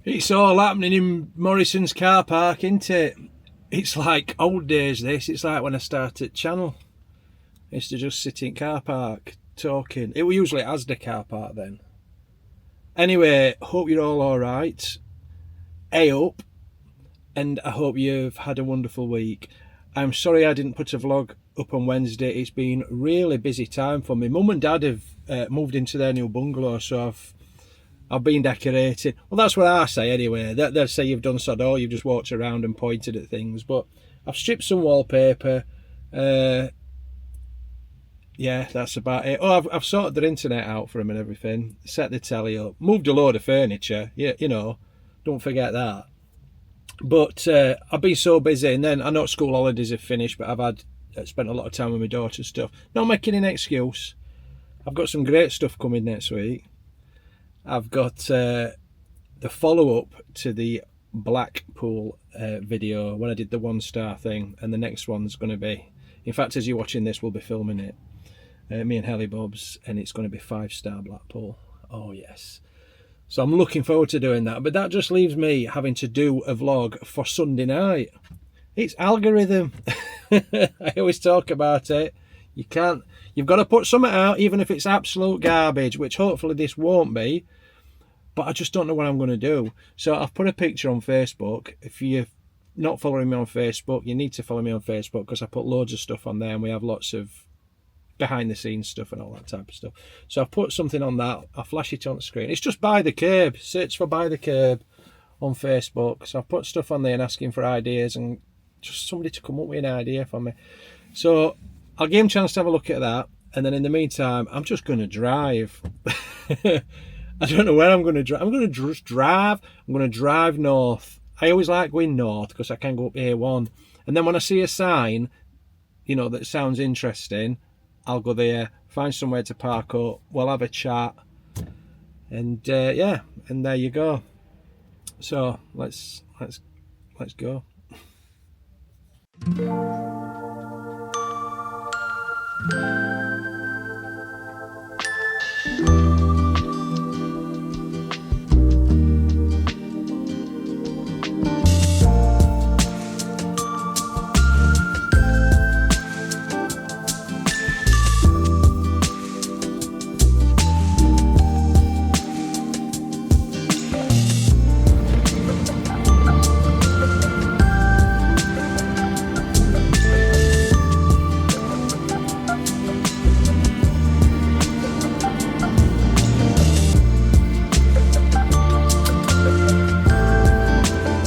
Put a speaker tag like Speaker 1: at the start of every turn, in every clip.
Speaker 1: It's all happening in Morrison's car park, isn't it? It's like old days, this. It's like when I started Channel. I used to just sit in car park talking. It was usually Asda car park then. Anyway, hope you're all alright. Up. And I hope you've had a wonderful week. I'm sorry I didn't put a vlog up on Wednesday. It's been a really busy time for me. Mum and Dad have moved into their new bungalow, so I've been decorating. Well, that's what I say anyway. They'll say you've done sod all, you've just walked around and pointed at things. But I've stripped some wallpaper. Yeah, that's about it. Oh, I've sorted their internet out for them and everything. Set the telly up. Moved a load of furniture. Yeah, don't forget that. But I've been so busy, and then I know school holidays have finished, but I've spent a lot of time with my daughter and stuff. Not making an excuse. I've got some great stuff coming next week. I've got the follow-up to the Blackpool video when I did the 1-star thing, and the next one's going to be, in fact, as you're watching this, we'll be filming it, me and Helly Bobs, and it's going to be 5-star Blackpool. Oh yes. So I'm looking forward to doing that, but that just leaves me having to do a vlog for Sunday night. It's algorithm. I always talk about it. You've got to put something out, even if it's absolute garbage, which hopefully this won't be, but I just don't know what I'm going to do. So I've put a picture on Facebook. If you're not following me on Facebook, you need to follow me on Facebook, because I put loads of stuff on there, and we have lots of behind the scenes stuff and all that type of stuff. So I've put something on that. I'll flash it on the screen. It's just By the Curb. Search for By the Curb on Facebook. So I've put stuff on there and asking for ideas, and just somebody to come up with an idea for me. So I'll give him a chance to have a look at that, and then in the meantime, I'm just going to drive. I don't know where I'm going to drive. I'm going to just drive. I'm going to drive north. I always like going north because I can go up A1. And then when I see a sign, that sounds interesting, I'll go there, find somewhere to park up, we'll have a chat, and yeah, and there you go. So let's go.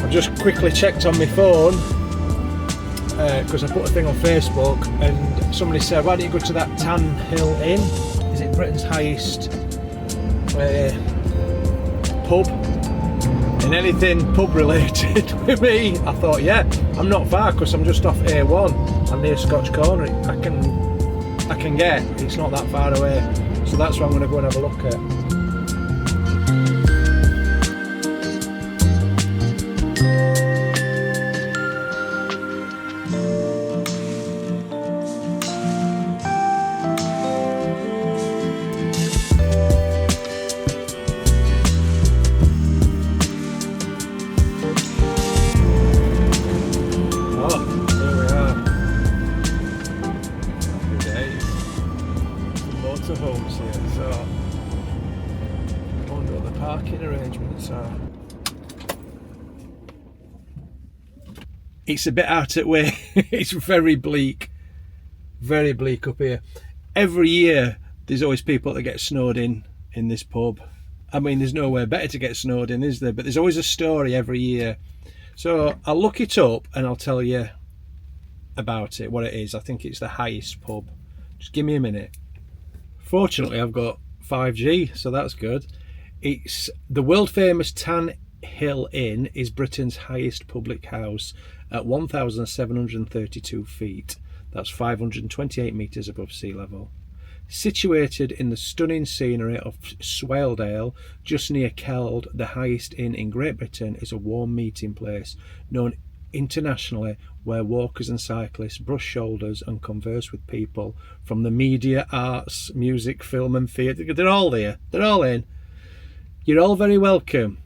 Speaker 1: Just quickly checked on my phone because I put a thing on Facebook, and somebody said, why don't you go to that Tan Hill Inn? Is it Britain's highest pub? And anything pub related with me, I thought, yeah, I'm not far because I'm just off A1. I'm near Scotch Corner. I can get, it's not that far away. So that's what I'm going to go and have a look at. Homes here, so I wonder what the parking arrangements are. It's a bit out of the way. It's very bleak up here. Every year there's always people that get snowed in this pub. I mean, there's nowhere better to get snowed in, is there? But there's always a story every year. So I'll look it up and I'll tell you about it, what it is. I think it's the highest pub. Just give me a minute. Fortunately, I've got 5G, so that's good. It's the world famous Tan Hill Inn is Britain's highest public house at 1,732 feet. That's 528 metres above sea level. Situated in the stunning scenery of Swaledale, just near Keld, the highest inn in Great Britain is a warm meeting place known internationally, where walkers and cyclists brush shoulders and converse with people from the media, arts, music, film and theatre. They're all there. They're all in. You're all very welcome.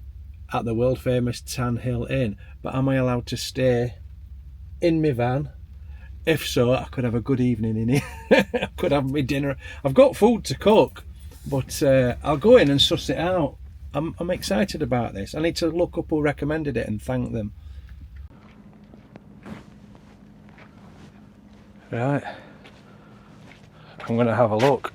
Speaker 1: at the world famous Tan Hill Inn, but am I allowed to stay in my van? If so, I could have a good evening in here. I could have my dinner. I've got food to cook, but I'll go in and suss it out. I'm excited about this. I need to look up who recommended it and thank them. Right, I'm going to have a look.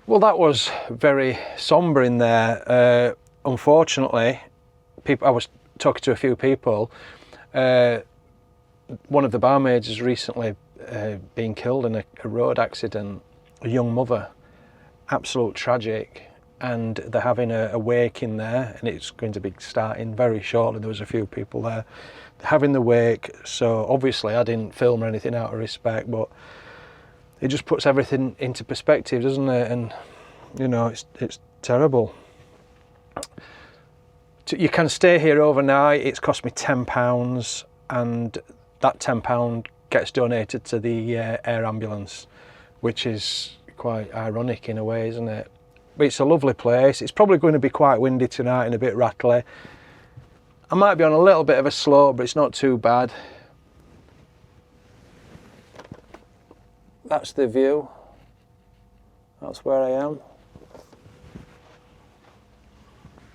Speaker 1: Well, that was very sombre in there. Unfortunately, I was talking to a few people. One of the barmaids has recently been killed in a road accident. A young mother, absolute tragic. And they're having a wake in there, and it's going to be starting very shortly. There was a few people there. They're having the wake, so obviously I didn't film or anything out of respect, but it just puts everything into perspective, doesn't it? And you know, it's terrible. You can stay here overnight. It's cost me £10, and that £10 gets donated to the air ambulance, which is quite ironic in a way, isn't it? But it's a lovely place. It's probably going to be quite windy tonight and a bit rattly. I might be on a little bit of a slope, but it's not too bad. That's the view. That's where I am.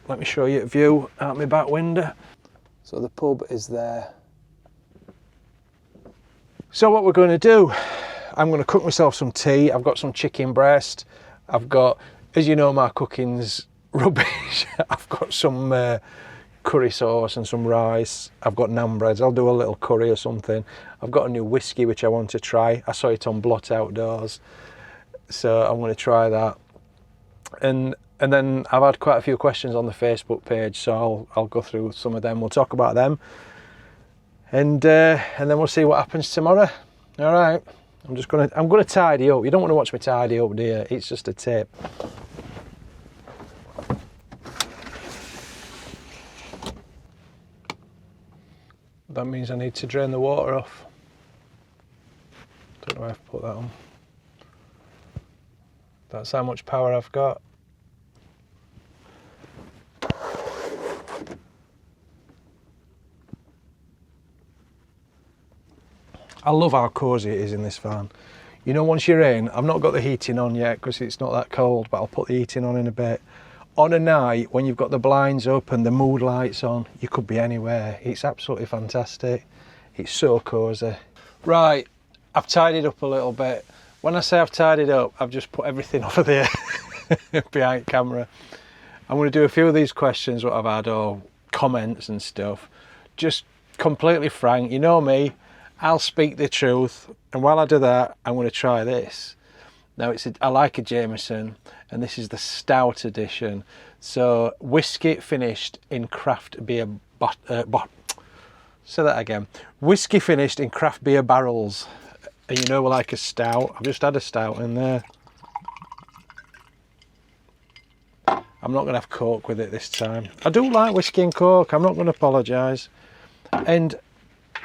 Speaker 1: Let me show you a view out my back window. So the pub is there. So what we're going to do, I'm going to cook myself some tea. I've got some chicken breast. I've got, as you know, my cooking's rubbish. I've got some curry sauce and some rice. I've got naan breads. I'll do a little curry or something. I've got a new whiskey which I want to try. I saw it on Blot Outdoors, so I'm going to try that. And then I've had quite a few questions on the Facebook page, so I'll go through some of them. We'll talk about them, and then we'll see what happens tomorrow. All right. I'm gonna tidy up. You don't want to watch me tidy up, do you? It's just a tip. That means I need to drain the water off. Don't know how to put that on. That's how much power I've got. I love how cosy it is in this van. You know, once you're in, I've not got the heating on yet because it's not that cold, but I'll put the heating on in a bit. On a night when you've got the blinds up and the mood lights on, you could be anywhere. It's absolutely fantastic. It's so cosy. Right, I've tidied up a little bit. When I say I've tidied up, I've just put everything over there behind camera. I'm going to do a few of these questions what I've had, or comments and stuff. Just completely frank, you know me, I'll speak the truth. And while I do that, I'm going to try this. Now I like a Jameson, and this is the stout edition. So whiskey finished in craft beer say that again. Whiskey finished in craft beer barrels. And you know, we like a stout. I've just had a stout in there. I'm not going to have Coke with it this time. I do like whiskey and Coke. I'm not going to apologise. And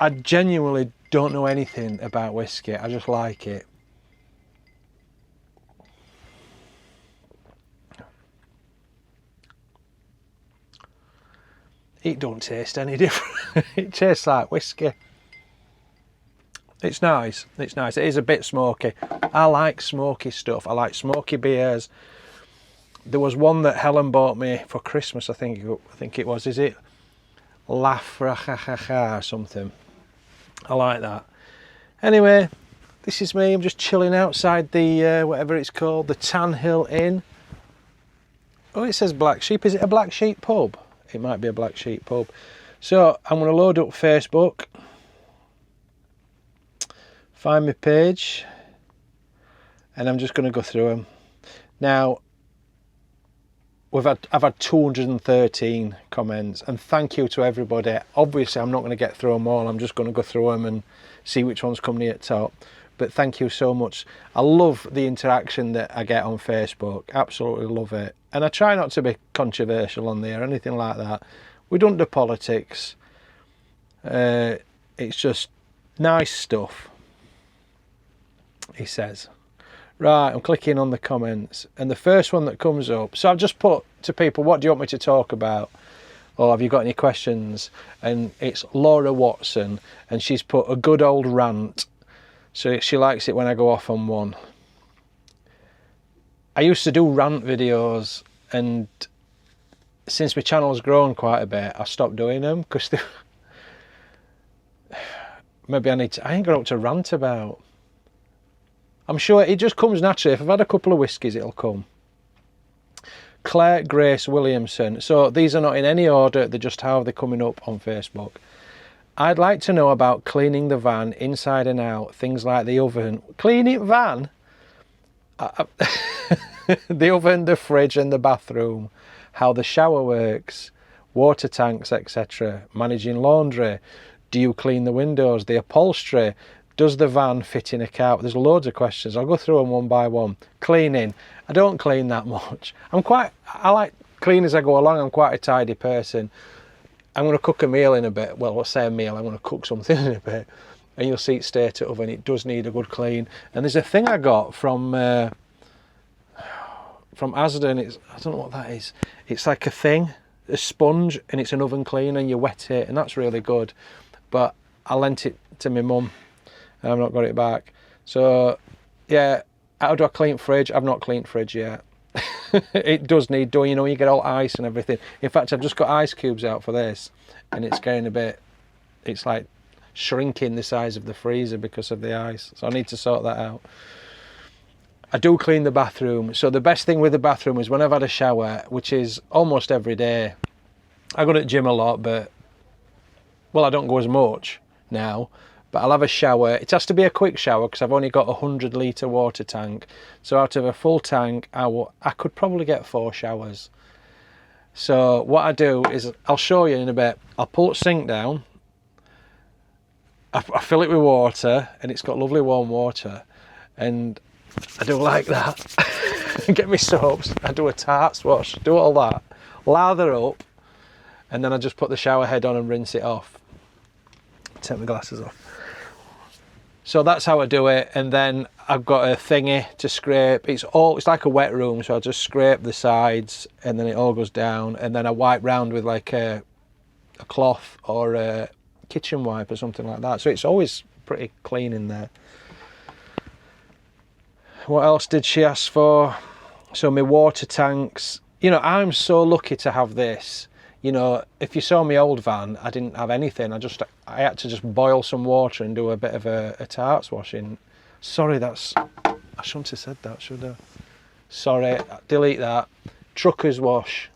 Speaker 1: I genuinely don't know anything about whiskey. I just like it. It don't taste any different. It tastes like whiskey. It's nice. It's nice. It is a bit smoky. I like smoky stuff. I like smoky beers. There was one that Helen bought me for Christmas. I think it was. Is it Lafrachacha or something? I like that. Anyway, this is me. I'm just chilling outside the whatever it's called, the Tan Hill Inn. Oh, it says Black Sheep. Is it a Black Sheep pub? It might be a Black Sheep pub. So I'm going to load up Facebook, find my page, and I'm just going to go through them. Now, I've had 213 comments, and thank you to everybody. Obviously, I'm not going to get through them all. I'm just going to go through them and see which ones come near the top. but thank you so much. I love the interaction that I get on Facebook, absolutely love it. And I try not to be controversial on there or anything like that. We don't do politics. It's just nice stuff, he says. Right, I'm clicking on the comments, and the first one that comes up, so I've just put to people, what do you want me to talk about? Or have you got any questions? And it's Laura Watson, and she's put a good old rant. So she likes it when I go off on one. I used to do rant videos, and since my channel's grown quite a bit, I stopped doing them because maybe I ain't got up to rant about. I'm sure it just comes naturally. If I've had a couple of whiskies, it'll come. Claire Grace Williamson. So these are not in any order, they're just how they're coming up on Facebook. I'd like to know about cleaning the van inside and out, things like the oven. Cleaning van? The oven, the fridge and the bathroom. How the shower works, water tanks, etc. Managing laundry. Do you clean the windows, the upholstery? Does the van fit in a car? There's loads of questions. I'll go through them one by one. Cleaning. I don't clean that much. I like clean as I go along. I'm quite a tidy person. I'm going to cook a meal in a bit. Well, let's say a meal. I'm going to cook something in a bit. And you'll see it state it oven. It does need a good clean. And there's a thing I got from Asda. I don't know what that is. It's like a thing, a sponge, and it's an oven cleaner, and you wet it, and that's really good. But I lent it to my mum. I've not got it back. So, yeah, how do I clean fridge? I've not cleaned fridge yet. It does need doing, you know, you get all ice and everything. In fact, I've just got ice cubes out for this, and it's getting a bit, it's like shrinking the size of the freezer because of the ice. So I need to sort that out. I do clean the bathroom. So the best thing with the bathroom is when I've had a shower, which is almost every day. I go to the gym a lot, but, well, I don't go as much now. But I'll have a shower. It has to be a quick shower because I've only got a 100-litre water tank. So out of a full tank, I could probably get 4 showers. So what I do is, I'll show you in a bit. I'll pull the sink down. I fill it with water, and it's got lovely warm water. And I do like that. Get me soaps. I do a tarts wash. Do all that. Lather up. And then I just put the shower head on and rinse it off. Take my glasses off. So that's how I do it, and then I've got a thingy to scrape. It's like a wet room, so I just scrape the sides, and then it all goes down, and then I wipe round with like a cloth or a kitchen wipe or something like that. So it's always pretty clean in there. What else did she ask for? So my water tanks. You know, I'm so lucky to have this. You know, if you saw my old van, I didn't have anything. I had to just boil some water and do a bit of a tarts washing. Sorry, I shouldn't have said that, should I? Sorry, delete that. Truckers wash.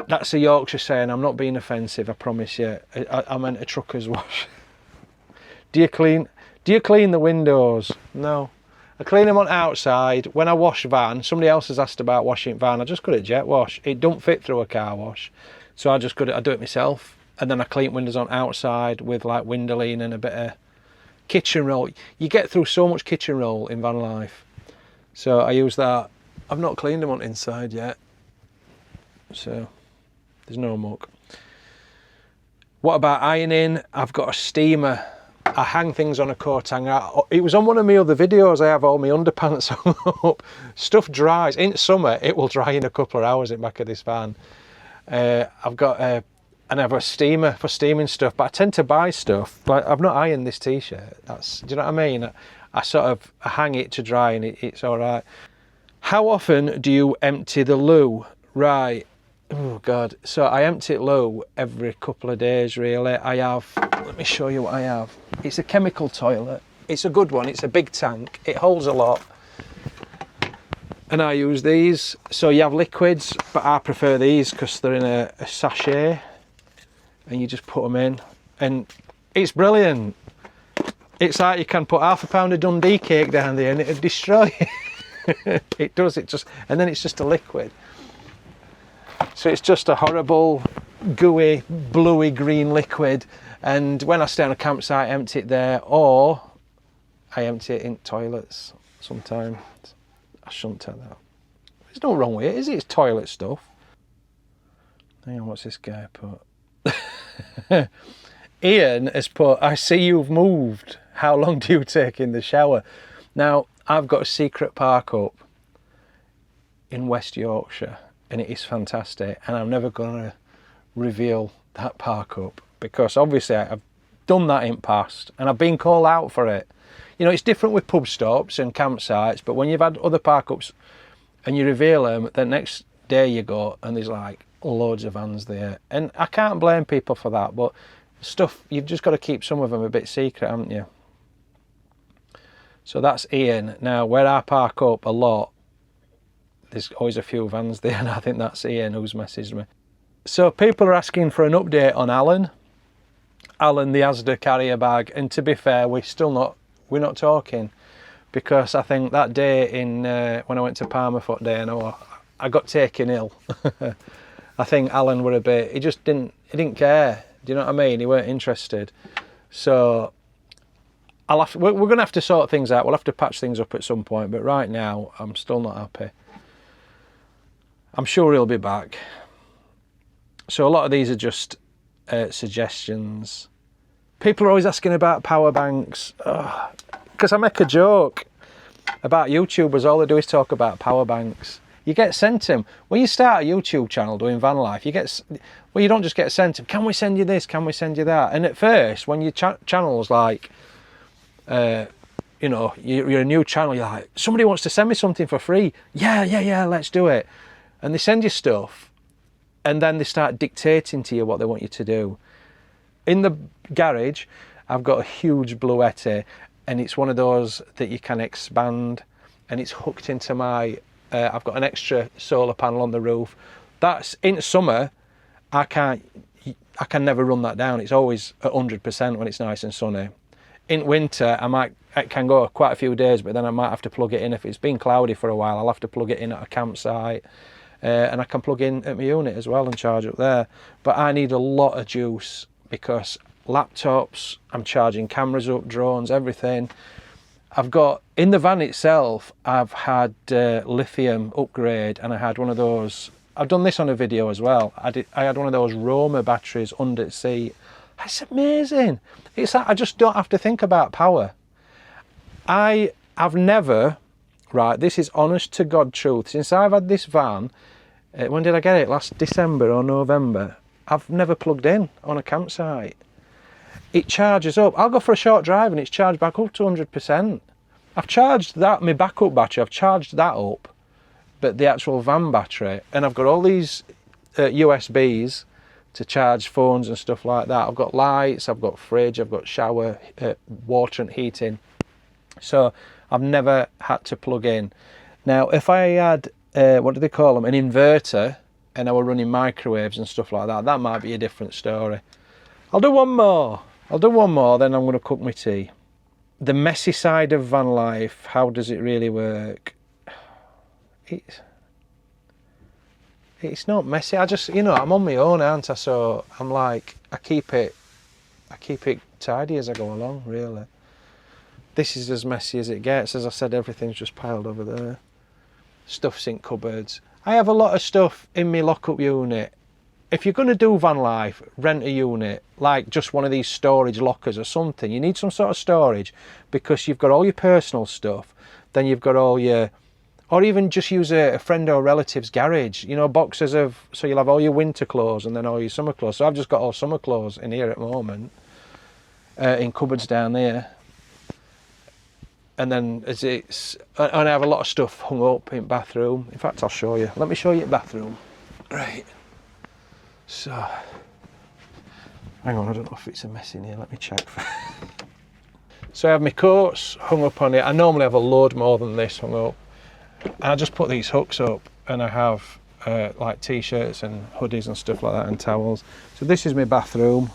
Speaker 1: That's a Yorkshire saying. I'm not being offensive, I promise you. I meant a truckers wash. Do you clean the windows? No. I clean them on outside. When I wash van, somebody else has asked about washing van. I just got it jet wash. It don't fit through a car wash. So I do it myself. And then I clean windows on outside with like Windoline and a bit of kitchen roll. You get through so much kitchen roll in van life. So I use that. I've not cleaned them on inside yet. So there's no muck. What about ironing? I've got a steamer. I hang things on a coat hanger. It was on one of my other videos. I have all my underpants up. Stuff dries. In summer, it will dry in a couple of hours in the back of this van. I've got and I have a steamer for steaming stuff, but I tend to buy stuff. Like, I've not ironed this t-shirt. Do you know what I mean? I sort of hang it to dry, and it's all right. How often do you empty the loo? Right. Oh God. So I empty it loo every couple of days, really. Let me show you what I have. It's a chemical toilet. It's a good one. It's a big tank. It holds a lot. And I use these. So you have liquids, but I prefer these because they're in a sachet. And you just put them in. And it's brilliant. It's like you can put half a pound of Dundee cake down there and it'll destroy it. It does. And then it's just a liquid. So it's just a horrible, gooey, bluey green liquid. And when I stay on a campsite, I empty it there. Or I empty it in toilets sometimes. I shouldn't tell that. There's no wrong with it, is it? It's toilet stuff. Hang on, what's this guy put? Ian has put, I see you've moved. How long do you take in the shower? Now, I've got a secret park up in West Yorkshire, and it is fantastic, and I'm never going to reveal that park up, because obviously I've done that in the past, and I've been called out for it. You know, it's different with pub stops and campsites, but when you've had other park ups and you reveal them, the next day you go and there's like loads of vans there, and I can't blame people for that, but stuff, you've just got to keep some of them a bit secret, haven't you? So that's Ian. Now, where I park up a lot, there's always a few vans there, and I think that's Ian who's messaged me. So people are asking for an update on Alan, the Asda carrier bag, and to be fair, we're not talking, because I think that day in when I went to Parmafoot Day, I got taken ill. I think Alan were a bit, he didn't care. Do you know what I mean? He weren't interested. So we're going to have to sort things out. We'll have to patch things up at some point, but right now I'm still not happy. I'm sure he'll be back. So a lot of these are just suggestions. People are always asking about power banks, because I make a joke about YouTubers. All they do is talk about power banks. You get sent them when you start a YouTube channel doing van life. You don't just get sent them. Can we send you this? Can we send you that? And at first, when your channel's like, you know, you're a new channel, you're like, somebody wants to send me something for free. Yeah, let's do it. And they send you stuff, and then they start dictating to you what they want you to do. In the garage, I've got a huge Bluetti, and it's one of those that you can expand, and it's hooked into my, I've got an extra solar panel on the roof. That's, in summer, I can never run that down. It's always at 100% when it's nice and sunny. In winter, it can go quite a few days, but then I might have to plug it in. If it's been cloudy for a while, I'll have to plug it in at a campsite. And I can plug in at my unit as well and charge up there. But I need a lot of juice, because laptops, I'm charging cameras up, drones, everything. I've got, in the van itself, I've had lithium upgrade, and I had one of those, I've done this on a video as well. I had one of those Roma batteries under the seat. It's amazing. It's like I just don't have to think about power. I've never, right, this is honest to God truth, since I've had this van, when did I get it? Last December or November. I've never plugged in on a campsite. It charges up. I'll go for a short drive and it's charged back up to 100%. I've charged that, my backup battery, I've charged that up, but the actual van battery, and I've got all these USBs to charge phones and stuff like that. I've got lights, I've got fridge, I've got shower, water and heating. So I've never had to plug in. Now, if I had, what do they call them, an inverter, and I were running microwaves and stuff like that, that might be a different story. I'll do one more, then I'm going to cook my tea. The messy side of van life, how does it really work? It's not messy. I just, you know, I'm on my own, aren't I? So I'm like, I keep it tidy as I go along, really. This is as messy as it gets. As I said, everything's just piled over there. Stuff's in cupboards. I have a lot of stuff in my lock-up unit. If you're going to do van life, rent a unit, like just one of these storage lockers or something. You need some sort of storage, because you've got all your personal stuff, then you've got all your, or even just use a friend or relative's garage, you know, boxes of, so you'll have all your winter clothes and then all your summer clothes. So I've just got all summer clothes in here at the moment, in cupboards down there. And then and I have a lot of stuff hung up in bathroom. In fact, I'll show you. Let me show you the bathroom. Right. So, hang on, I don't know if it's a mess in here. Let me check. So I have my coats hung up on it. I normally have a load more than this hung up. And I just put these hooks up, and I have like t-shirts and hoodies and stuff like that, and towels. So this is my bathroom.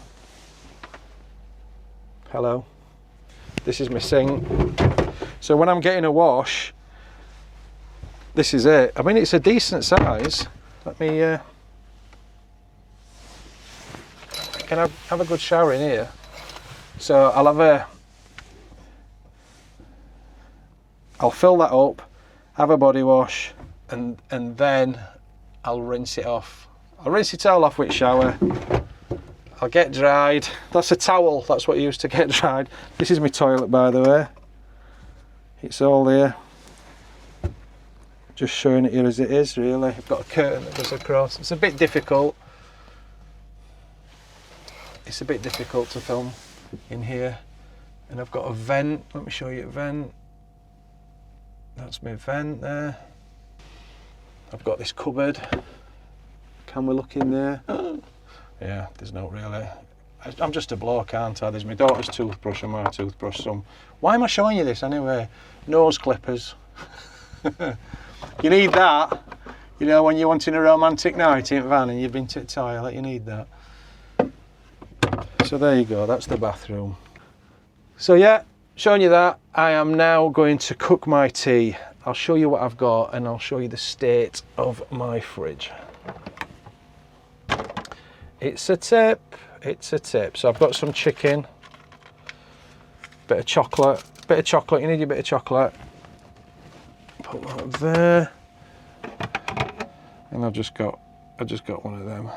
Speaker 1: Hello. This is my sink. So when I'm getting a wash, this is it. I mean, it's a decent size. Let me, can I have a good shower in here? So I'll have I'll fill that up, have a body wash, and then I'll rinse it off. I'll rinse the towel off with shower. I'll get dried. That's a towel, that's what I use to get dried. This is my toilet, by the way. It's all there. Just showing it here as it is, really. I've got a curtain that goes across. It's a bit difficult. It's a bit difficult to film in here. And I've got a vent. Let me show you a vent. That's my vent there. I've got this cupboard. Can we look in there? Yeah, there's no really. I'm just a bloke, aren't I? There's my daughter's toothbrush and my toothbrush. Why am I showing you this anyway? Nose clippers. You need that. You know, when you're wanting a romantic night in van and you've been to the toilet, you need that. So there you go, that's the bathroom. So yeah, showing you that, I am now going to cook my tea. I'll show you what I've got and I'll show you the state of my fridge. It's a tip, it's a tip. So I've got some chicken, bit of chocolate, you need your bit of chocolate. Put that there. And I've just got one of them.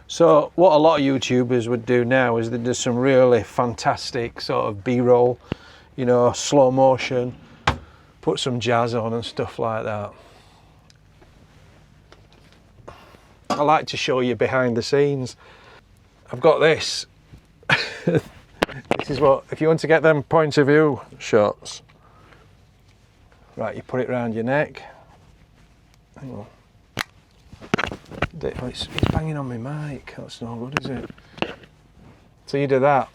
Speaker 1: So what a lot of YouTubers would do now is they do some really fantastic sort of B-roll, you know, slow motion, put some jazz on and stuff like that. I like to show you behind the scenes. I've got this. This is what, if you want to get them point of view shots, right, you put it around your neck. Hang on. It's banging on my mic, that's no good, is it? So you do that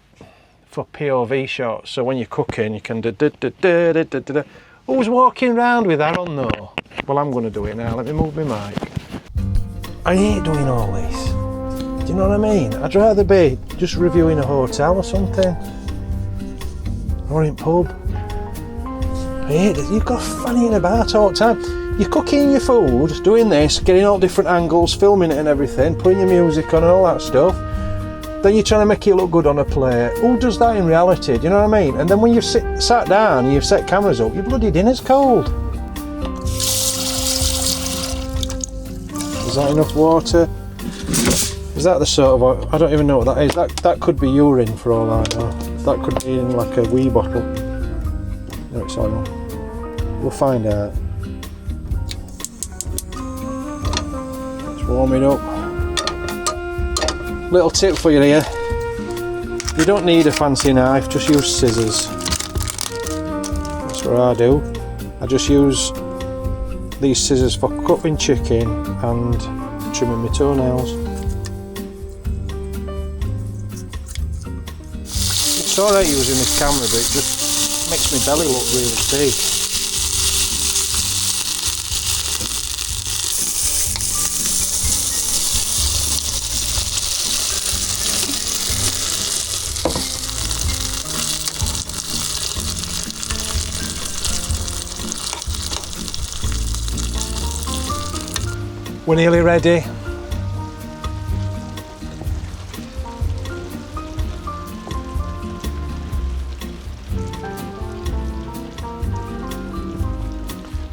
Speaker 1: for POV shots, so when you're cooking you can do da-da-da-da-da-da-da. Who's walking around with that on though? Well, I'm going to do it now, let me move my mic. I hate doing all this, do you know what I mean? I'd rather be just reviewing a hotel or something, or in pub. I hate it, you've got fannying about all the time. You're cooking your food, doing this, getting all different angles, filming it and everything, putting your music on and all that stuff. Then you're trying to make it look good on a plate. Who does that in reality? Do you know what I mean? And then when you've sat down and you've set cameras up, your bloody dinner's cold. Is that enough water? Is that the sort of, I don't even know what that is. That could be urine for all I know. That could be in like a wee bottle. No, it's oil. We'll find out. Warm it up. Little tip for you here. You don't need a fancy knife, just use scissors. That's what I do. I just use these scissors for cutting chicken and trimming my toenails. It's alright using this camera, but it just makes my belly look really big. We're nearly ready.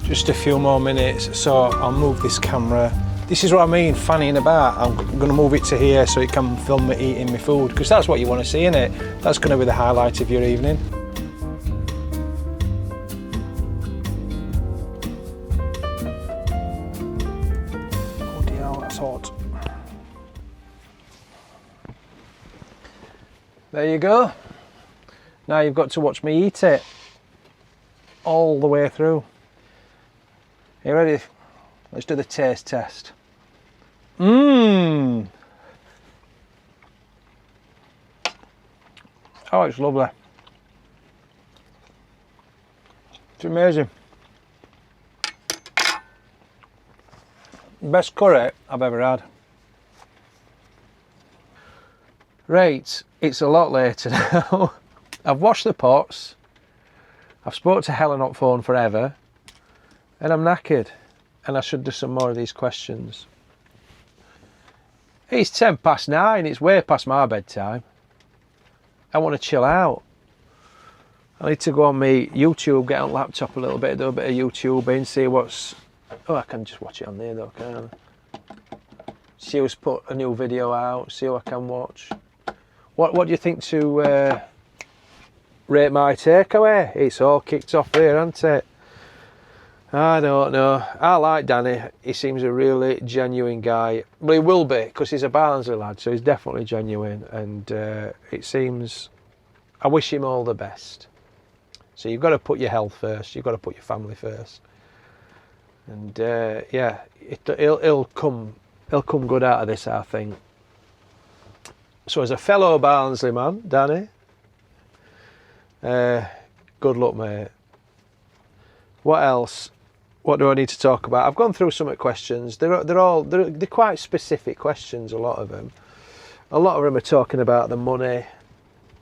Speaker 1: Just a few more minutes, so I'll move this camera. This is what I mean, fanning about. I'm going to move it to here so it can film me eating my food, because that's what you want to see, innit? That's going to be the highlight of your evening. Hot. There you go. Now you've got to watch me eat it all the way through. Are you ready? Let's do the taste test. Mmm. Oh, it's lovely. It's amazing. Best curry I've ever had. Right, it's a lot later now. I've washed the pots, I've spoke to Helen on phone forever, and I'm knackered, and I should do some more of these questions. It's 9:10, it's way past my bedtime. I want to chill out. I need to go on my YouTube, get on laptop a little bit, do a bit of YouTubing, see what's... Oh, I can just watch it on there though, can't I? See who's put a new video out, see who I can watch. What do you think to rate my takeaway? It's all kicked off there, hasn't it? I don't know. I like Danny. He seems a really genuine guy. Well, he will be, because he's a Barnsley lad, so he's definitely genuine. And it seems... I wish him all the best. So you've got to put your health first. You've got to put your family first. And yeah, he'll come good out of this, I think. So as a fellow Barnsley man, Danny, good luck, mate. What else? What do I need to talk about? I've gone through some questions. They're quite specific questions, a lot of them. A lot of them are talking about the money.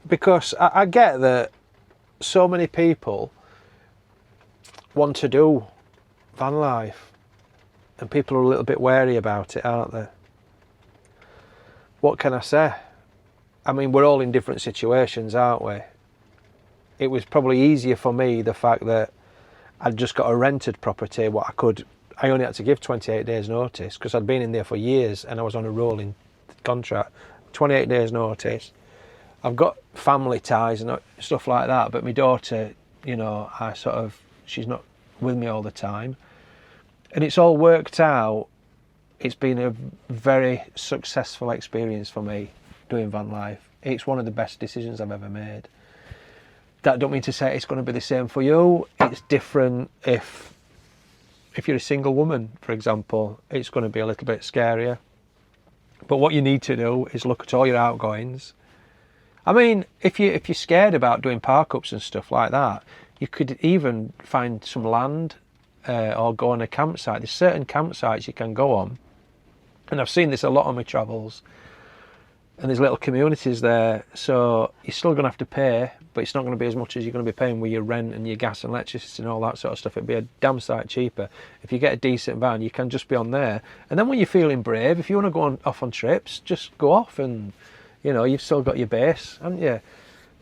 Speaker 1: Because I get that so many people want to do van life, and people are a little bit wary about it, aren't they? What can I say? I mean, we're all in different situations, aren't we? It was probably easier for me, the fact that I'd just got a rented property. I only had to give 28 days notice, because I'd been in there for years and I was on a rolling contract. 28 days notice. I've got family ties and stuff like that, but my daughter, you know, she's not with me all the time. And it's all worked out. It's been a very successful experience for me doing van life. It's one of the best decisions I've ever made. That don't mean to say it's going to be the same for you. It's different if you're a single woman, for example. It's going to be a little bit scarier. But what you need to do is look at all your outgoings. I mean, if you're scared about doing park-ups and stuff like that, you could even find some land or go on a campsite. There's certain campsites you can go on, and I've seen this a lot on my travels, and there's little communities there, so you're still going to have to pay, but it's not going to be as much as you're going to be paying with your rent and your gas and electricity and all that sort of stuff. It'd be a damn sight cheaper. If you get a decent van, you can just be on there, and then when you're feeling brave, if you want to go off on trips, just go off, and you know, you've still got your base, haven't you?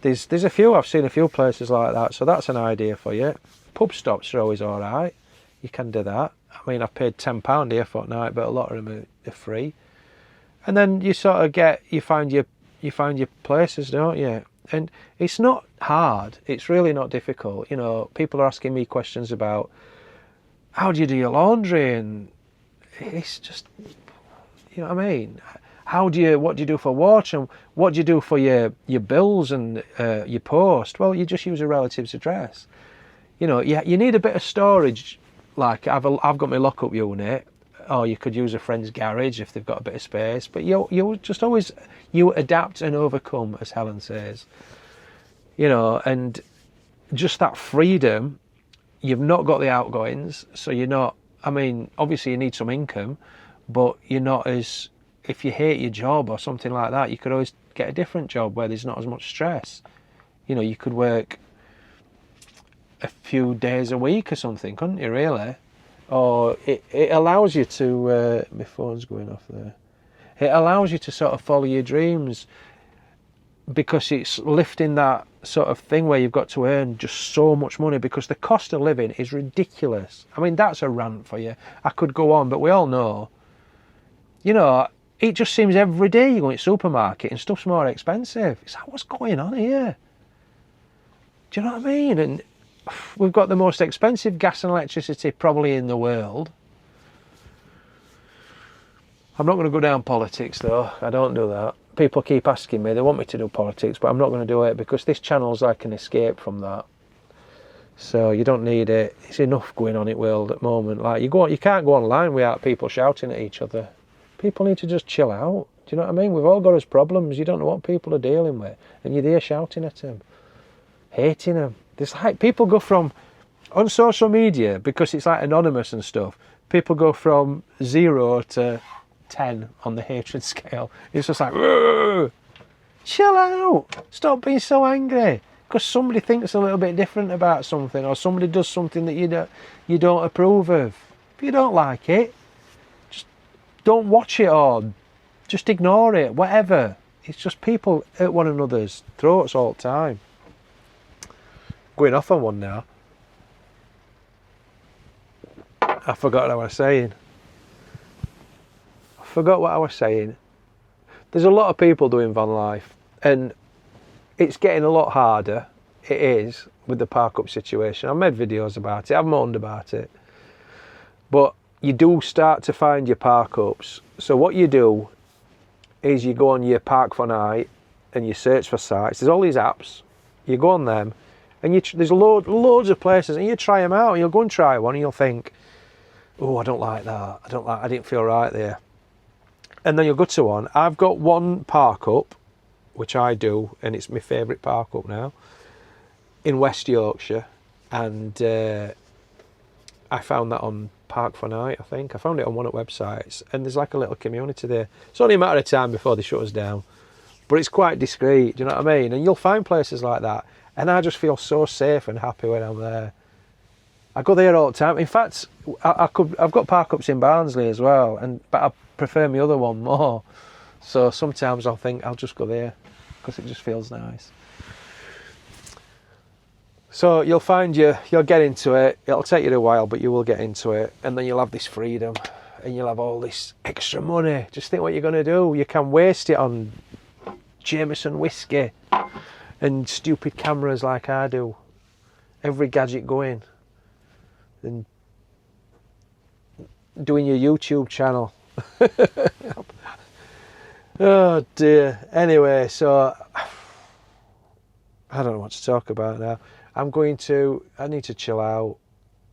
Speaker 1: There's a few, I've seen a few places like that, so that's an idea for you. Pub stops are always all right. You can do that. I mean, I've paid £10 here for a night, but a lot of them are free. And then you sort of you find your places, don't you? And it's not hard. It's really not difficult. You know, people are asking me questions about how do you do your laundry, and it's just, you know what I mean? What do you do for water, and what do you do for your bills and your post? Well, you just use a relative's address. You know, you need a bit of storage. Like I've got my lock-up unit, or you could use a friend's garage if they've got a bit of space. But you just always adapt and overcome, as Helen says. You know, and just that freedom. You've not got the outgoings, so you're not. I mean, obviously you need some income, but you're not as. If you hate your job or something like that, you could always get a different job where there's not as much stress. You know, you could work a few days a week or something, couldn't you, really? Or it allows you to... my phone's going off there. It allows you to sort of follow your dreams, because it's lifting that sort of thing where you've got to earn just so much money, because the cost of living is ridiculous. I mean, that's a rant for you. I could go on, but we all know. You know... It just seems every day you go to the supermarket and stuff's more expensive. It's like, what's going on here? Do you know what I mean? And we've got the most expensive gas and electricity probably in the world. I'm not going to go down politics though. I don't do that. People keep asking me, they want me to do politics, but I'm not going to do it, because this channel's like an escape from that. So you don't need it. It's enough going on in the world at the moment. Like you can't go online without people shouting at each other. People need to just chill out. Do you know what I mean? We've all got us problems. You don't know what people are dealing with, and you're there shouting at them, hating them. There's like people go from, on social media, because it's like anonymous and stuff, people go from 0 to 10 on the hatred scale. It's just like, whoa, chill out. Stop being so angry because somebody thinks a little bit different about something, or somebody does something that you don't approve of. If you don't like it, don't watch it, or just ignore it, whatever. It's just people at one another's throats all the time. going off on one now. I forgot what I was saying. There's a lot of people doing van life, and it's getting a lot harder. It is, with the park up situation. I've made videos about it, I've moaned about it. But you do start to find your park ups. So what you do is you go on your Park for Night and you search for sites. There's all these apps. You go on them and there's loads of places, and you try them out, and you'll go and try one and you'll think, oh, I don't like that. I didn't feel right there. And then you'll go to one. I've got one park up, which I do, and it's my favourite park up now, in West Yorkshire. And I found that on Park for Night, I think. I found it on one of the websites, and there's like a little community there. It's only a matter of time before they shut us down, but it's quite discreet, do you know what I mean? And you'll find places like that, and I just feel so safe and happy when I'm there. I go there all the time. In fact, I've got park ups in Barnsley as well, but I prefer my other one more. So sometimes I'll think I'll just go there because it just feels nice. So you'll get into it. It'll take you a while, but you will get into it, and then you'll have this freedom, and you'll have all this extra money. Just think what you're going to do. You can waste it on Jameson whiskey and stupid cameras like I do. Every gadget going. And doing your YouTube channel. Oh dear. Anyway, so I don't know what to talk about now. I need to chill out.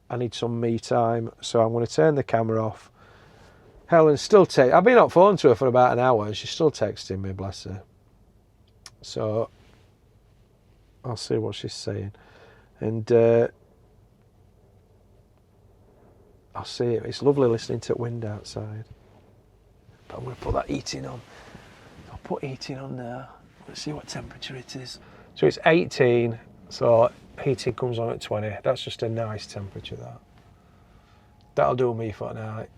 Speaker 1: I need some me time. So I'm going to turn the camera off. Helen's still I've been on phone to her for about an hour and she's still texting me, bless her. So I'll see what she's saying. And I'll see it. It's lovely listening to the wind outside. But I'm going to put that heating on. I'll put heating on there. Let's see what temperature it is. So it's 18. So heating comes on at 20. That's just a nice temperature, that. That'll do me for tonight.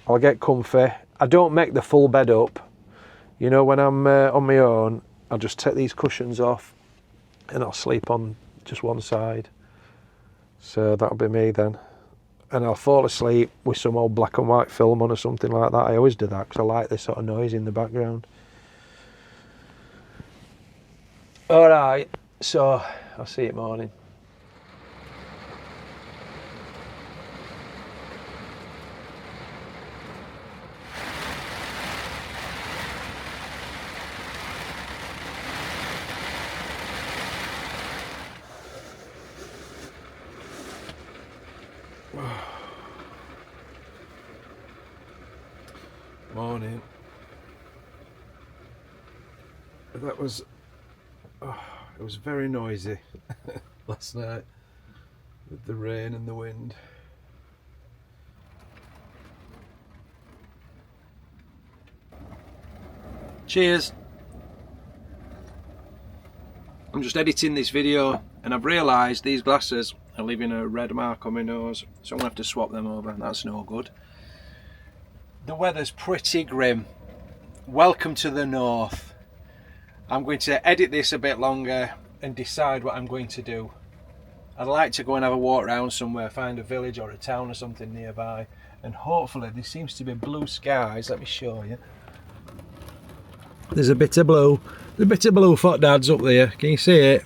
Speaker 1: I'll get comfy. I don't make the full bed up. You know, when I'm on my own, I'll just take these cushions off and I'll sleep on just one side. So that'll be me then. And I'll fall asleep with some old black and white film on or something like that. I always do that because I like this sort of noise in the background. Alright, so I'll see you morning. Morning. That was, it was very noisy last night with the rain and the wind. Cheers. I'm just editing this video and I've realised these glasses are leaving a red mark on my nose, so I'm going to have to swap them over. That's no good. The weather's pretty grim. Welcome to the north. I'm going to edit this a bit longer and decide what I'm going to do. I'd like to go and have a walk around somewhere, find a village or a town or something nearby, and hopefully there seems to be blue skies. Let me show you. There's a bit of blue. There's a bit of blue fat dads up there. Can you see it?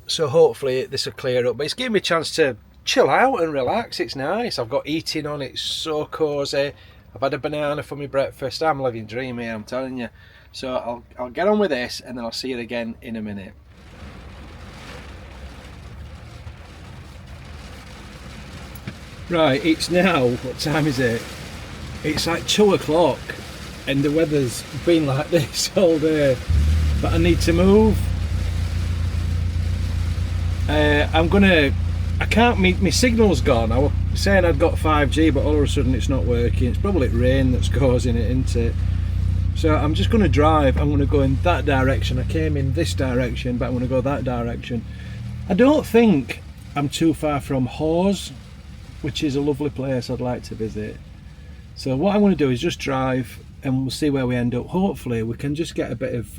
Speaker 1: So hopefully this will clear up. But it's giving me a chance to chill out and relax. It's nice. I've got eating on. It's so cosy. I've had a banana for my breakfast. I'm living dreamy, I'm telling you. So I'll get on with this and then I'll see you again in a minute. Right, it's now, what time is it? It's like 2 o'clock and the weather's been like this all day. But I need to move. I can't meet, my signal's gone. I was saying I'd got 5G, but all of a sudden it's not working. It's probably rain that's causing it, isn't it? So I'm just going to drive. I'm going to go in that direction. I came in this direction, but I'm going to go that direction. I don't think I'm too far from Hawes, which is a lovely place I'd like to visit. So what I'm going to do is just drive and we'll see where we end up. Hopefully we can just get a bit of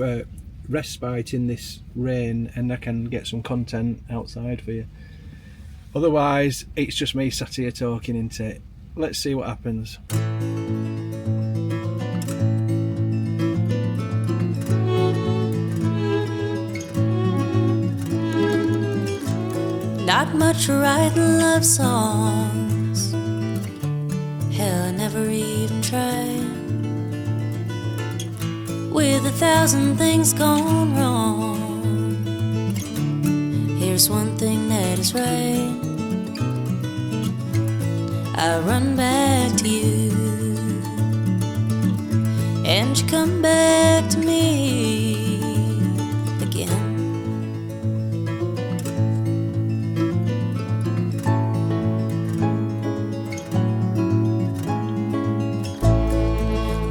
Speaker 1: respite in this rain and I can get some content outside for you. Otherwise, it's just me sat here talking into it. Let's see what happens.
Speaker 2: Not much writing love songs. Hell, I never even tried. With 1,000 things gone wrong, here's one thing that is right. I run back to you, and you come back to me again.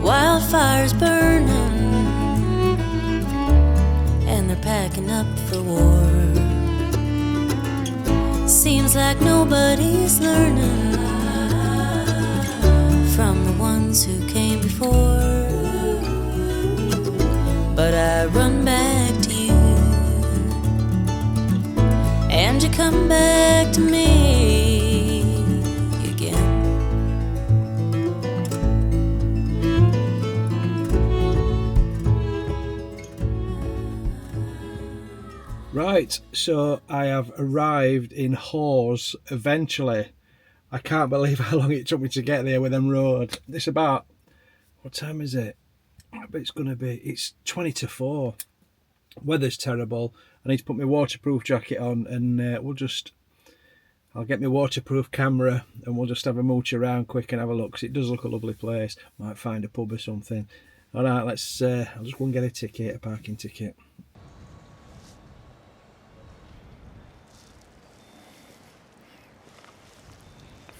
Speaker 2: Wildfires burning, and they're packing up for war. Seems like nobody's learning from the ones who came before. But I run back to you, and you come back to me again.
Speaker 1: Right, so I have arrived in Hawes eventually. I can't believe how long it took me to get there with them road. It's about, what time is it? I bet it's 20 to 4. Weather's terrible. I need to put my waterproof jacket on and I'll get my waterproof camera and we'll just have a mooch around quick and have a look, because it does look a lovely place. Might find a pub or something. All right, I'll just go and get a parking ticket.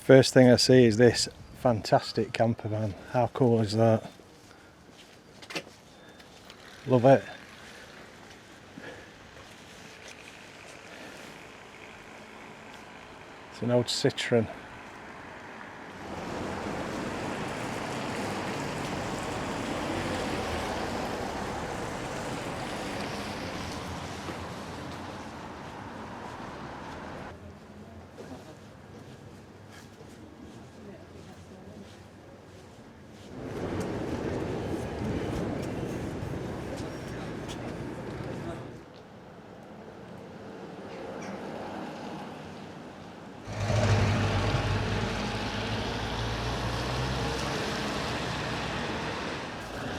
Speaker 1: First thing I see is this fantastic camper van. How cool is that? Love it. It's an old Citroen.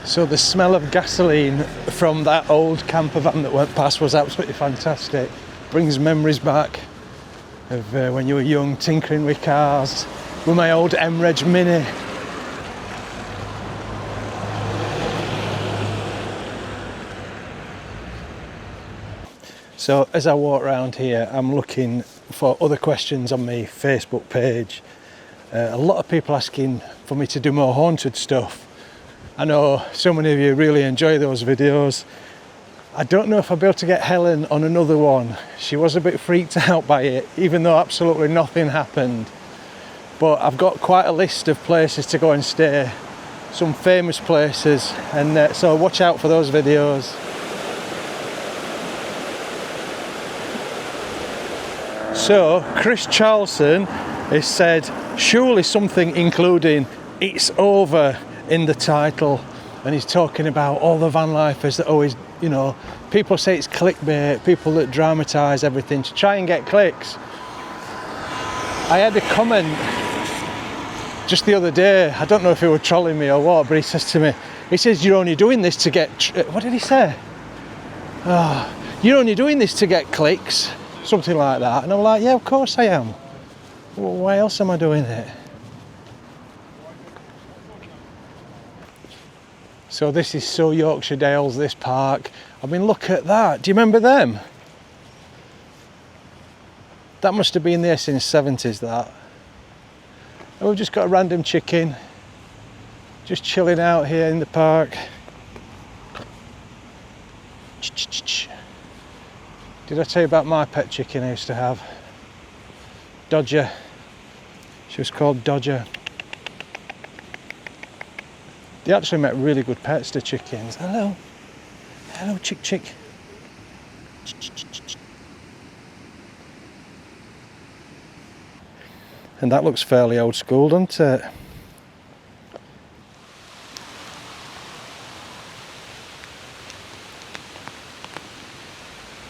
Speaker 1: So the smell of gasoline from that old camper van that went past was absolutely fantastic. Brings memories back of when you were young, tinkering with cars, with my old M-Reg Mini. So as I walk around here, I'm looking for other questions on my Facebook page. A lot of people asking for me to do more haunted stuff. I know so many of you really enjoy those videos. I don't know if I'll be able to get Helen on another one. She was a bit freaked out by it, even though absolutely nothing happened. But I've got quite a list of places to go and stay, some famous places, and so watch out for those videos. So Chris Charlson has said, surely something including "it's over" in the title, and he's talking about all the van lifers that always, you know, people say it's clickbait, people that dramatise everything to try and get clicks. I had a comment just the other day, I don't know if he was trolling me or what, but he says to me, he says, you're only doing this to get, what did he say? You're only doing this to get clicks, something like that. And I'm like, yeah, of course I am. Well, why else am I doing it? So this is so Yorkshire Dales, this park. I mean, look at that. Do you remember them? That must have been there since 70s, that. And we've just got a random chicken, just chilling out here in the park. Did I tell you about my pet chicken I used to have? Dodger. She was called Dodger. They actually make really good pets, the chickens. Hello. Hello, chick. And that looks fairly old school, doesn't it?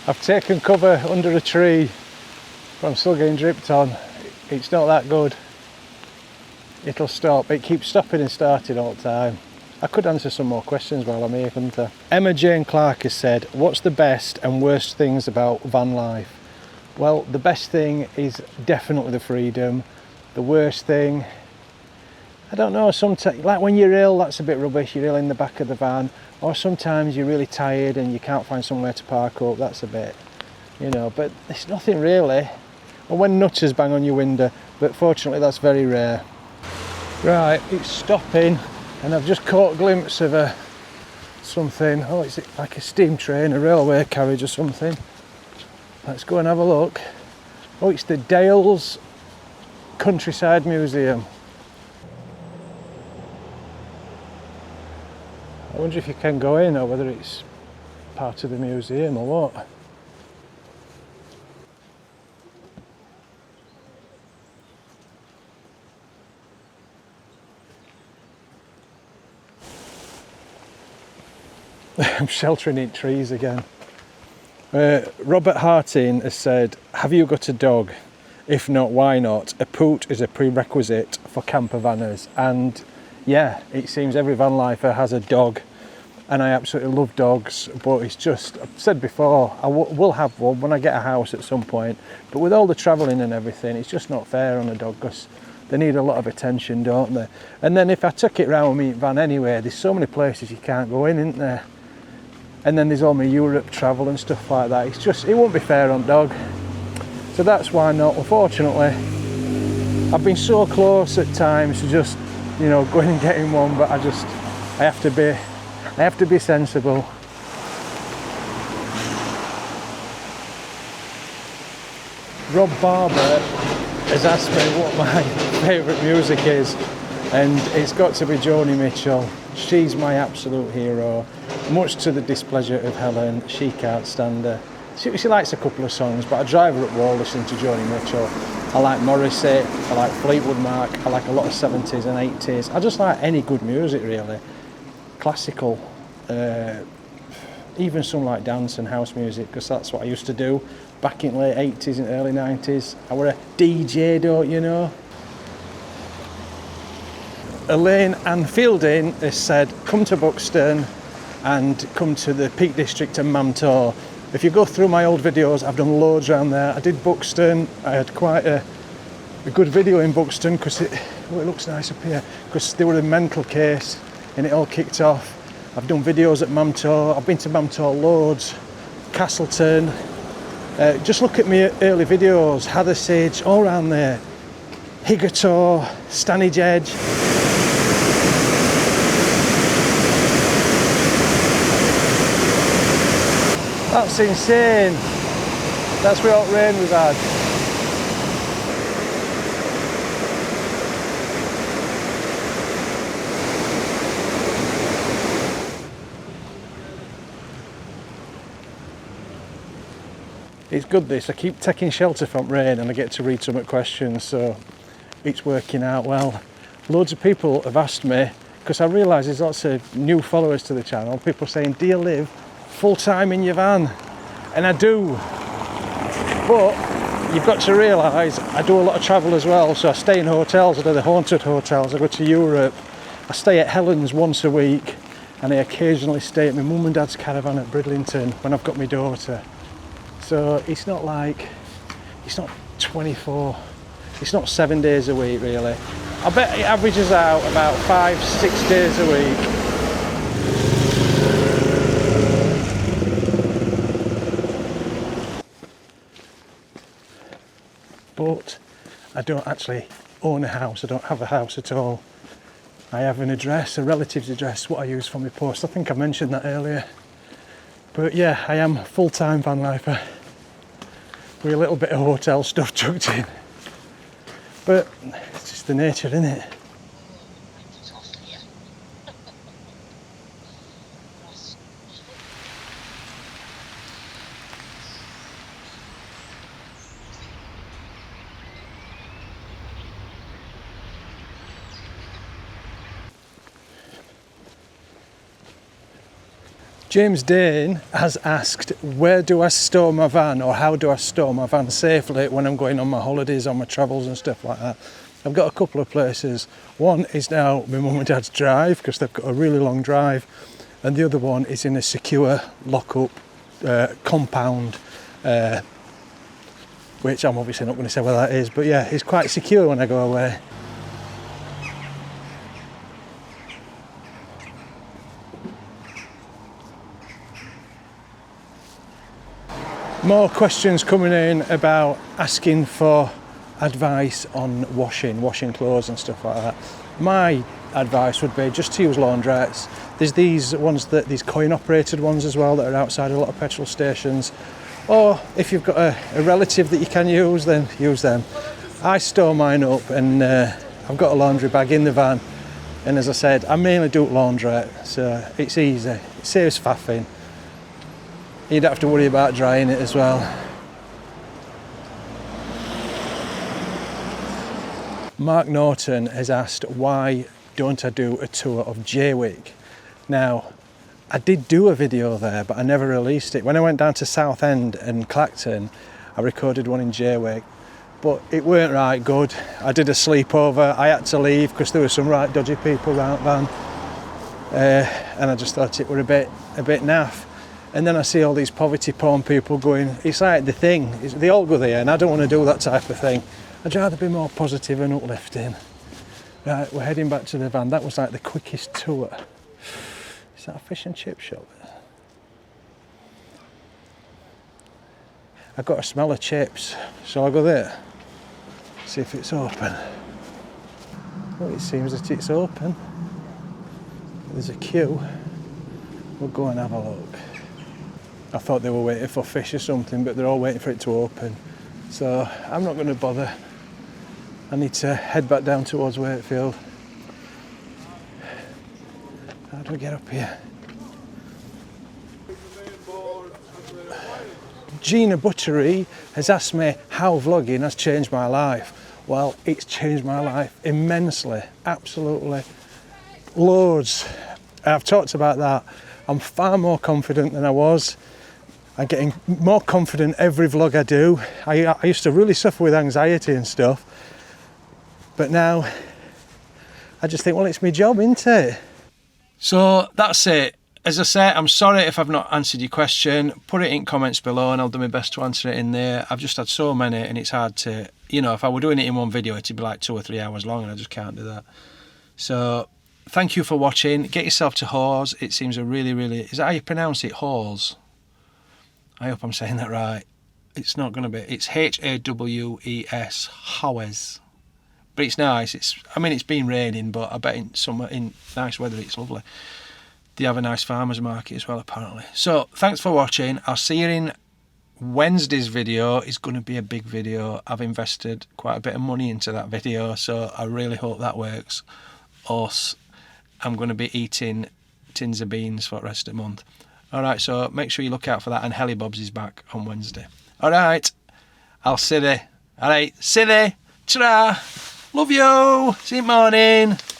Speaker 1: I've taken cover under a tree, but I'm still getting dripped on. It's not that good. It'll stop. It keeps stopping and starting all the time. I could answer some more questions while I'm here, couldn't I? Emma Jane Clark has said, what's the best and worst things about van life? Well, the best thing is definitely the freedom. The worst thing, I don't know, sometimes, like when you're ill, that's a bit rubbish, you're ill in the back of the van, or sometimes you're really tired and you can't find somewhere to park up, that's a bit, you know, but it's nothing really. And when nutters bang on your window, but fortunately that's very rare. Right, it's stopping, and I've just caught a glimpse of something. Oh, it's like a steam train, a railway carriage or something. Let's go and have a look. Oh, it's the Dales Countryside Museum. I wonder if you can go in or whether it's part of the museum or what. I'm sheltering in trees again. Robert Harting has said, have you got a dog? If not, why not? A poot is a prerequisite for camper vanners. And yeah, it seems every van lifer has a dog. And I absolutely love dogs, but it's just, I've said before, I will have one when I get a house at some point. But with all the travelling and everything, it's just not fair on a dog because they need a lot of attention, don't they? And then if I took it round with my van anyway, there's so many places you can't go in, isn't there? And then there's all my Europe travel and stuff like that. It's just, it won't be fair on dog. So that's why not. Unfortunately, I've been so close at times to just, you know, going and getting one, but I have to be sensible. Rob Barber has asked me what my favourite music is, and it's got to be Joni Mitchell. She's my absolute hero. Much to the displeasure of Helen, she can't stand her. She likes a couple of songs, but I drive her up wall listening to Joni Mitchell. I like Morrissey, I like Fleetwood Mac, I like a lot of 70s and 80s. I just like any good music really. Classical, even some like dance and house music, because that's what I used to do back in late 80s and early 90s. I were a DJ, don't you know? Elaine Ann Fielding has said, come to Buxton and come to the Peak District and Mamtor. If you go through my old videos, I've done loads around there. I did Buxton, I had quite a good video in Buxton because it looks nice up here, because they were in mental case and it all kicked off. I've done videos at Mamtor, I've been to Mamtor loads, Castleton. Just look at my early videos, Hathersage, all around there. Higgertor, Stanage Edge. That's insane. That's without rain we've had. It's good this, I keep taking shelter from rain and I get to read some questions, so it's working out well. Loads of people have asked me, because I realise there's lots of new followers to the channel, people saying, do you live full-time in your van? And I do, but you've got to realise I do a lot of travel as well, so I stay in hotels, I do the haunted hotels, I go to Europe, I stay at Helen's once a week, and I occasionally stay at my mum and dad's caravan at Bridlington when I've got my daughter. So it's not like, it's not 24, it's not 7 days a week really. I bet it averages out about 5-6 days a week. But I don't actually own a house, I don't have a house at all. I have an address, a relative's address, what I use for my post. I think I mentioned that earlier. But yeah, I am full-time van lifer with a little bit of hotel stuff tucked in. But it's just the nature, isn't it? James Dane has asked, where do I store my van, or how do I store my van safely when I'm going on my holidays, on my travels and stuff like that. I've got a couple of places. One is now my mum and dad's drive, because they've got a really long drive, and the other one is in a secure lock-up compound, which I'm obviously not going to say where that is, but yeah, it's quite secure when I go away. More questions coming in about asking for advice on washing clothes and stuff like that. My advice would be just to use laundrettes. There's these coin operated ones as well that are outside a lot of petrol stations. Or if you've got a relative that you can use, then use them. I store mine up, and I've got a laundry bag in the van. And as I said, I mainly do laundrette, so it's easy. It saves faffing. You don't have to worry about drying it as well. Mark Norton has asked, why don't I do a tour of Jaywick? Now, I did do a video there, but I never released it. When I went down to Southend and Clacton, I recorded one in Jaywick, but it weren't right good. I did a sleepover. I had to leave because there were some right dodgy people around van, and I just thought it were a bit naff. And then I see all these poverty porn people going, it's like the thing, they all go there, and I don't want to do that type of thing. I'd rather be more positive and uplifting. Right, we're heading back to the van. That was like the quickest tour. Is that a fish and chip shop? I've got a smell of chips, so I'll go there, see if it's open. Well, it seems that it's open. There's a queue. We'll go and have a look. I thought they were waiting for fish or something, but they're all waiting for it to open. So I'm not going to bother. I need to head back down towards Wakefield. How do I get up here? Gina Buttery has asked me how vlogging has changed my life. Well, it's changed my life immensely, absolutely loads. I've talked about that. I'm far more confident than I was. I'm getting more confident every vlog I do. I used to really suffer with anxiety and stuff, but now I just think, well, it's my job, isn't it? So that's it. As I say, I'm sorry if I've not answered your question. Put it in comments below and I'll do my best to answer it in there. I've just had so many, and it's hard to, if I were doing it in one video, it'd be like 2 or 3 hours long, and I just can't do that. So thank you for watching. Get yourself to Hawes. It seems a really, is that how you pronounce it? Hawes? I hope I'm saying that right. It's not going to be. It's Hawes, Hawes. But it's nice. It's been raining, but I bet in nice weather it's lovely. They have a nice farmers market as well, apparently. So thanks for watching. I'll see you in Wednesday's video. It's going to be a big video. I've invested quite a bit of money into that video, so I really hope that works. Or I'm going to be eating tins of beans for the rest of the month. Alright, so make sure you look out for that, and Helly Bobs is back on Wednesday. Alright, I'll see you. Alright, see you. Ta-ra! Love you! See you morning!